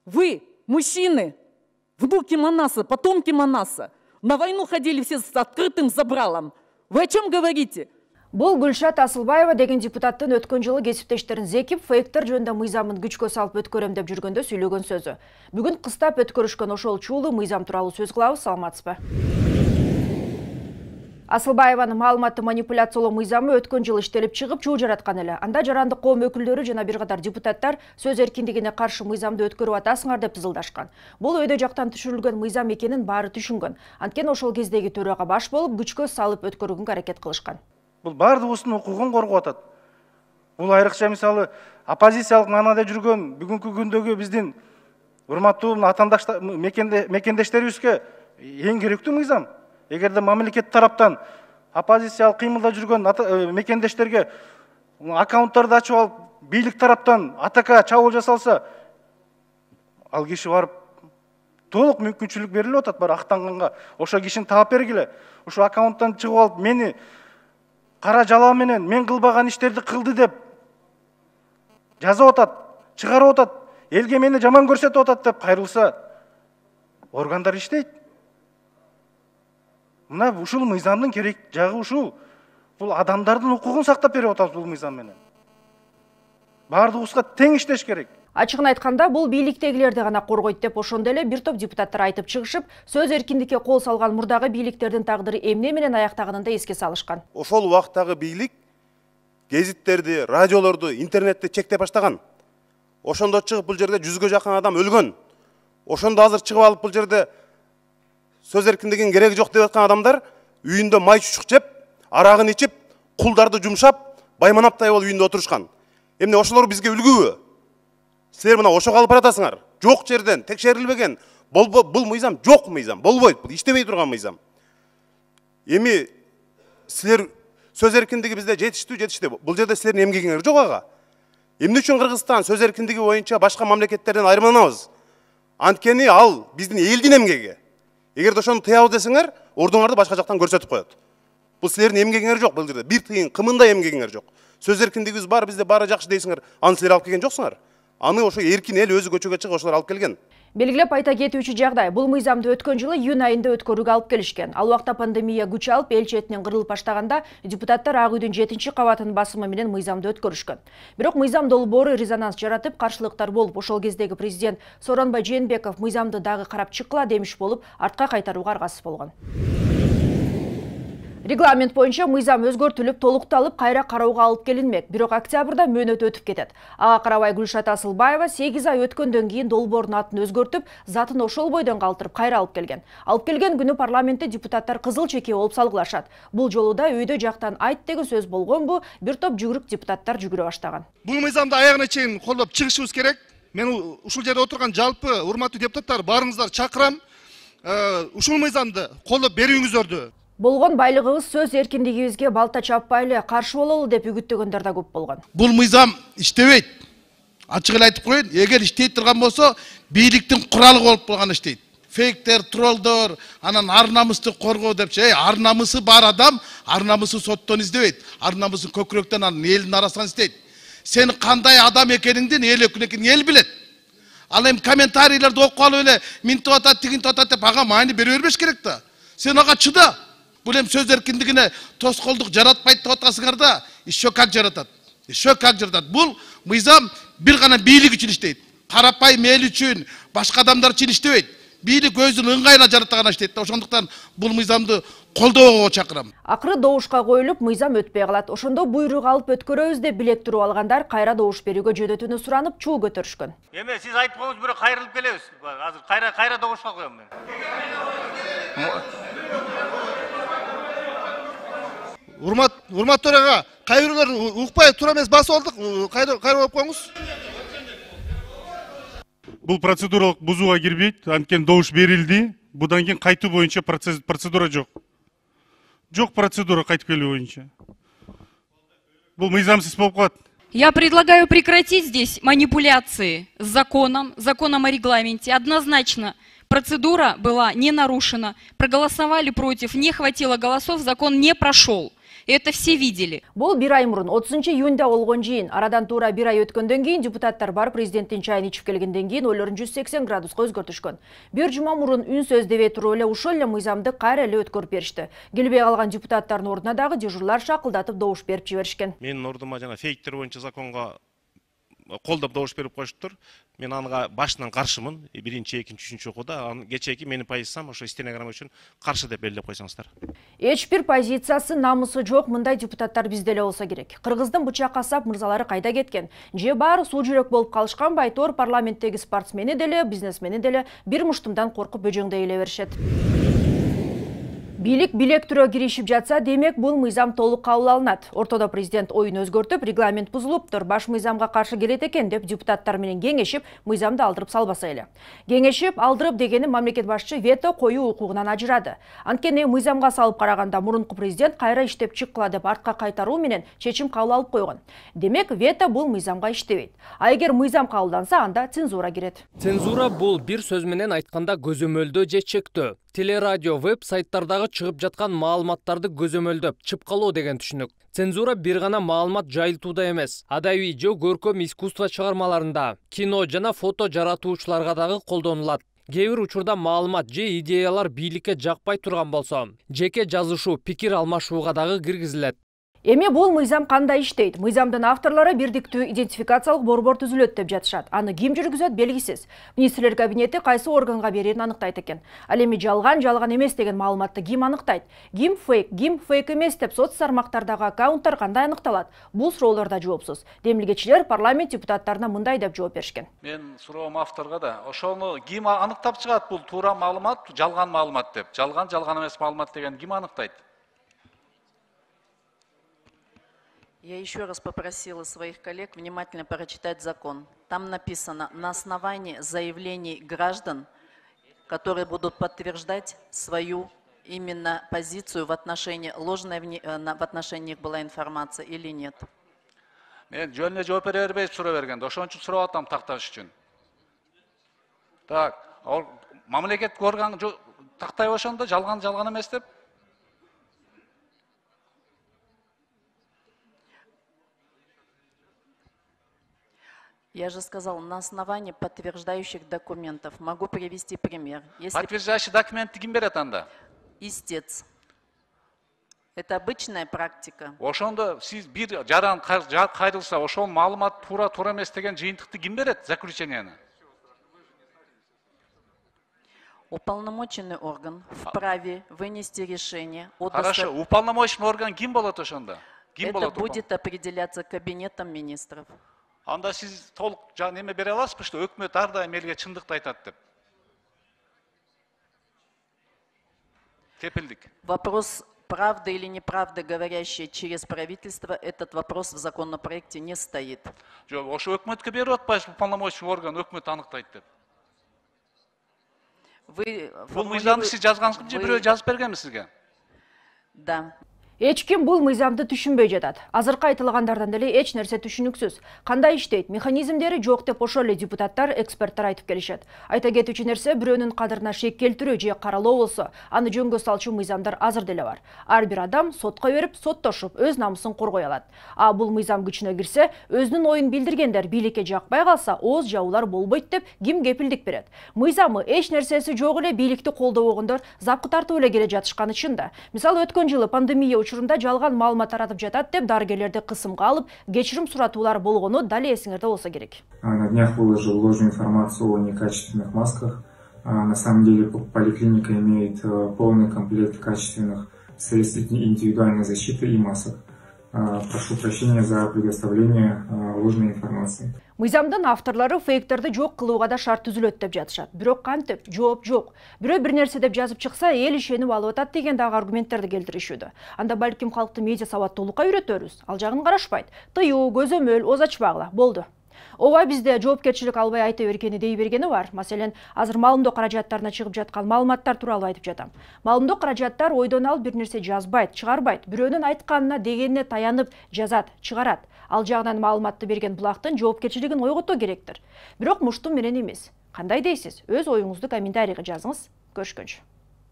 Вы, мужчины, внуки Манаса, потомки Манаса, на войну ходили все с открытым забралом. Вы о чем говорите? Бұл Гүлшат Асылбаева деген депутаттың өткен жылы кесіптештерін зекіп, фейктер жөнді мыйзамын күчкө салып өткөрем деп жүргенде сүйлөгөн сөзі. Бүгін қыстап өткөрүшкөн ошол чуулу мыйзам тууралуу сөз кылабыз, саламатсызбы? Асылбаеванын маалыматты манипуляциялоо мыйзамы өткөн жылы иштелип чыгып, чуу жараткан эле. Анда жарандык коом өкүлдөрү жана бир катар депутаттар сөз эркиндигине каршы мыйзамды өткөрүп атасыңар деп тызылдашкан. Бул өйдө жактан түшүрүлгөн мыйзам экенин баары түшүнгөн. Анткени ошол кездеги төрага баш болуп, күчкө салып өткөрүүгө аракет кылышкан. Бұл бардығысының укугун коргоп атат. Бұл айрыкча мисалы оппозициялык маанада жүргөн бүгүнкү күндөгү биздин урматтуу мекендештерибизге эң керектүү мыйзам. Эгерде мамлекет тараптан оппозициялык кыймылда жүргөн мекендештерге аккаунттарды ачып алып, бийлик тараптан атака чабуул жасалса, ал киши барып толук мүмкүнчүлүк берилип атат, бар актанганга. Ошо кишини таап бергиле. Ошо аккаунттан чыгып алып, мени кара жала менен мен кылбаган иштерди кылды деп жазып атат, чыгарып атат, элге мени жаман көрсөтүп атат деп кайрылса, органдар иштейт. Мына ушул мыйзамдын керек жагы ушул. Бул адамдардын укугун сактап берип атабыз бул мыйзам менен. Бардыгыбызга тең иштеш керек. Ачыгын айтканда, бул бийликтегилерди гана коргойт деп ошондо эле бир топ депутаттар айтып чыгышып, сөз эркиндикке кол салган мурдагы бийликтердин тагдыры эмне менен аяктаганын да эске салышкан. Ошол убактагы бийлик гезиттерди, радиолорду, интернетти чектеп баштаган. Ошондо чыгып бул жерде 100га жакын адам өлгөн. Ошондо азыр чыгып алып бул жерде сөз эркиндигинин кереги жок деп аткан адамдар үйүндө май чучук жеп, арагын ичип, кулдарды жумшап, байманаптай болуп үйүндө отурушкан. Эмне ошолор бизге үлгүбү? Силер мына ошо калып баратасыңар. Жок жерден текшерилбеген. Бул мыйзам жок мыйзам. Болбойт. Бул иштебей турган мыйзам. Эми силер сөз эркиндиги бизде жетиштүү. Бул жерде силердин эмгегиңер жок ага. Эмне үчүн Кыргызстан сөз эркиндиги боюнча башка мамлекеттерден айырмаланабыз? Анткени ал биздин элдин эмгеги. Эгерде ошону тыябыз десеңер, ордуңарды башка жактан көрсөтүп коет. Бул силердин эмгегиңер жок бул жерде. Бир тыйын кымында эмгегиңер жок. Сөз эркиндигибиз бар, бизде баары жакшы дейсиңер. Аны силер алып келген жоксуңар. Аны ошо эркин эл өзү көчөгө чыгып ошолор алып келген. Белгилеп айта кетүүчү жагдай, бул мыйзамды өткөн жылы июнь айында өткөрүүгө алып келишкен. Ал убакта пандемия күч алып, эл четинен кырылып баштаганда, депутаттар Ак үйдүн 7-кабатынын басымы менен мыйзамды өткөрүшкөн. Бирок мыйзам долбоору резонанс жаратып, каршылыктар болуп, ошол кездеги президент Сооронбай Жээнбеков мыйзамды дагы карап чыккыла демиш болуп, артка кайтарууга аргасыз болгон. Регламент боюнча мыйзам өзгөртүлүп, толукталып, кайра кароого алып келинмек. Бирок октябрда мөөнөт өтүп кетет. Ага карабай Гүлшат Асылбаева 8 ай өткөндөн кийин долбоордун атын өзгөртүп, затын ошол бойдон калтырып кайра алып келген. Алып келген күнү парламентте депутаттар кызыл чеке болуп салгылашат. Бул жолу да өйдө жактан айт деген сөз болгонбу, бир топ жүгүрүк депутаттар жүгүрө баштаган. Бул мыйзамды аягына чейин колдоп чыгышыбыз керек. Мен ушул жерде отурган жалпы урматтуу депутаттар баарыңыздар чакырам. Ушул мыйзамды колдоп берүүңүздөрдү. Болгон байлыгыбыз сөз эркиндигибизге балта чаппайлы, каршы бололу деп үгүттөгөндөр да көп болгон. Бул мыйзам иштебейт. Ачык эле айтып коеюн, эгер иштей турган болсо, бийликтин куралы болуп калган иштейт. Фейктер, троллдор, анан ар намысты коргоо депчи, ар намысы бар адам, ар намысы соттон издебейт. Ар намысын көкүрөктөн анын элдин арасынан издейт. Сен кандай адам экениңдин эл өкүнүн эл билет. Ал эми комментарийлерди окуп алып эле минтип атат, тигинтип атат деп ага маани бере бербеш керек да. Сен ага чыда. Бул эми сөз эркиндигине тоскоолдук жаратпайт деп аткансыңар да, еще как жаратат. Еще как жаратат. Бул мыйзам бир гана бийлик үчүн иштейт. Карапайым эл үчүн, башка адамдар үчүн иштебейт. Бийлик өзүнүн ыңгайына жаратган иштейт. Ошондуктан бул мыйзамды колдоого чакырам. Акыры добушка коюлуп, мыйзам өтпөй калат. Ошондо буйрук алып өткөрөбүз деп билек туруп алгандар кайра добуш берүүгө жөнөтүүнү суранып, чуу көтөрүшкөн. Эме сиз айтып коюңуз, бирок кайрылып келебиз. Азыр кайра добушка коем мен. Урмат төрага, кайрылар укпай тура эмес басып алдык, кайра коюп коюңуз. Бул процедуралык бузууга кирбейт, анткени добуш берилди. Будан кийин кайтуу боюнча процедура жок. Жок процедура кайтып келүү боюнча. Бул мыйзамсыз болуп калат. Я предлагаю прекратить здесь манипуляции с законом о регламенте. Однозначно процедура была не нарушена. Проголосовали против, не хватило голосов, закон не прошел. И это все видели. Бул бир ай мурун 30 июнда болгон жыйын. Арадан туура бир ай өткөндөн кийин депутаттар бар президенттин чайын ичип келгенден кийин ойлорун 180 градуска өзгөртүшкөн. Бир жума мурун үн сөз дебей туруп эле ушул эле мыйзамды кайра эле өткөрүп беришти. Келбей калган депутаттардын ордуна дагы дежурлар шакылдатып добуш берип жиберишкен. Менин ордума жана фейктер боюнча законго колдоп добуш берип коюштур. Мен анга башынан каршымын. Биринчи, экинчи, үчүнчү окууда кечээки менин позициям ошо стенограмма үчүн каршы деп белгилеп койсоңуздар. Эч бир позициясы, намысы жок мындай депутаттар бизде эле болсо керек. Кыргыздын бычак касап мырзалары кайда кеткен? Же баары суу жүрөк болуп калышкан байтор парламенттеги спортсмени деле, бизнесмени деле бир муштумдан коркуп бөжөңдөй эле беришет. Бийлик билектирөө киришип жатса, демек бул мыйзам толук кабыл алынат. Ортодо президент оюн өзгөртүп, регламент бузулуптур, баш мыйзамга каршы келет экен деп депутаттар менен кеңешип, мыйзамды алдырып салбаса эле. Кеңешип, алдырып дегени мамлекет башчы вето коюу укугунан ажырады. Анткени мыйзамга салып караганда мурунку президент кайра иштеп чыккыла деп артка кайтаруу менен чечим кабыл алып койгон. Демек, вето бул мыйзамга иштебейт. А эгер мыйзам кабылданса, анда цензура кирет. Цензура бул бир сөз менен айтканда көзөмөлдөө же чектөө. Телерадио, веб сайттардагы чыгып жаткан маалыматтарды көзөмөлдөп, чыпкалоо деген түшүнүк. Цензура бир гана маалымат жайылтууда эмес, адабий же көркөм искусство чыгармаларында, кино жана фото жаратуучуларга дагы колдонулат. Кээ бир учурда маалымат же идеялар бийликке жакпай турган болсо, жеке жазышуу, пикир алмашууга дагы киргизилет. Эми бул мыйзам кандай иштейт? Мыйзамдын авторлору бирдиктүү идентификациялык борбор түзүлөт деп жатышат. Аны ким жүргүзөт белгисиз. Министрлер кабинети кайсы органга берерин аныктайт экен. Ал эми жалган эмес деген маалыматты ким аныктайт? Ким фейк эмес деп соц тармактардагы аккаунттар кандай аныкталат? Бул суроолор да жоопсуз. Демилгечилер парламент депутаттарына мындай деп жооп беришкен. Мен суроом авторго да, ошону ким аныктап чыгат бул туура маалымат, жалган маалымат деп. Жалган эмес маалымат деген ким аныктайт? Я еще раз попросила своих коллег внимательно прочитать закон. Там написано: на основании заявлений граждан, которые будут подтверждать свою именно позицию в отношении ложной в отношении них была информация или нет. Мен жөнүнө жооп бере бербей суроо бергенде, ошон үчүн сурап атам такташ үчүн. Так, мамлекеттик орган тактай ошондо жалган эмес деп. Я же сказала, на основании подтверждающих документов. Могу привести пример. Подтверждающий документы ким берет анда? Истец. Это обычная практика. Ошондо сиз бир жаран кайрылса, ошол маалымат туура эмес деген жыйынтыкты ким берет, заключенияны? Уполномоченный орган вправе вынести решение о Хорошо, уполномоченный орган ким болот ошондо? Это будет определяться кабинетом министров. Анда сиз толук неме бере аласызбы, что өкмөт ар дайым элге чындыкты айтат деп? Кепилдик. Вопрос правда или неправда, говорящая через правительство, этот вопрос в законопроекте не стоит. Жок, ошо өкмөткө берип атпайсызбы уполномоченный орган өкмөт аныктайт деп? Бул мыйзамды сиз жазгансызбы же бирөө жазып бергенби сизге? Да. Эч ким бул мыйзамды түшүнбөй жатат. Азыркы айтылгандардан деле эч нерсе түшүнүксүз. Кандай иштейт, механизмдери жок деп ошол эле депутаттар, эксперттер айтып келишет. Айта кетүүчү нерсе, бирөөнүн кадырына шек келтирүү же каралоо болсо, аны жөнгө салчу мыйзамдар азыр деле бар. Ар бир адам сотко берип, соттошуп, өз намысын коргой алат. А бул мыйзам күчүнө кирсе, өзүнүн оюн билдиргендер бийликке жакпай калса, ооз жабуулар болбойт деп ким кепилдик берет? Мыйзамы эч нерсеси жок эле бийликти колдобогондор запкы тартып эле келе жатышканы чында. Мисалы, өткөн жылы пандемия учурунда жалган маалымат таратып жатат деп дарыгерлерди кысымга алып, кечирим суратуулар болгону дали эсиңерде болсо керек. На днях выложил ложную информацию о некачественных масках. На самом деле поликлиника имеет полный комплект качественных средств индивидуальной защиты и масок. Прошу прощения за предоставление ложной информации. Мыйзамдын авторлору фейктерди жок кылууга да шарт түзүлөт деп жатышат. Бирок кантип? Жооп жок. Бирөө бир нерсе деп жазып чыкса, эл ишенип алып атат деген дагы аргументтерди келтиришүүдө. Анда балким калкты медиа сабаттуулукка үйрөтөрүз. Ал жагын карашпайт. Тыюу, көзөмөл, ооз ачпагыла. Болду. Ооба бизде жоопкерчилик албай айта бергени дей бергени бар. Маселен, азыр маалымдоо каражаттарына чыгып жаткан маалыматтар тууралуу айтып жатам. Маалымдоо каражаттар ойдон алып бир нерсе жазбайт, чыгарбайт. Бирөөнүн айтканына, дегенине таянып жазат, чыгарат. Ал жагынан маалыматты берген булактын жоопкерчилигин ойготуу керектир. Бирок муштум менен эмес. Кандай дейсиз? Өз оюңузду комментарийге жазыңыз. Көрүшкөнчө.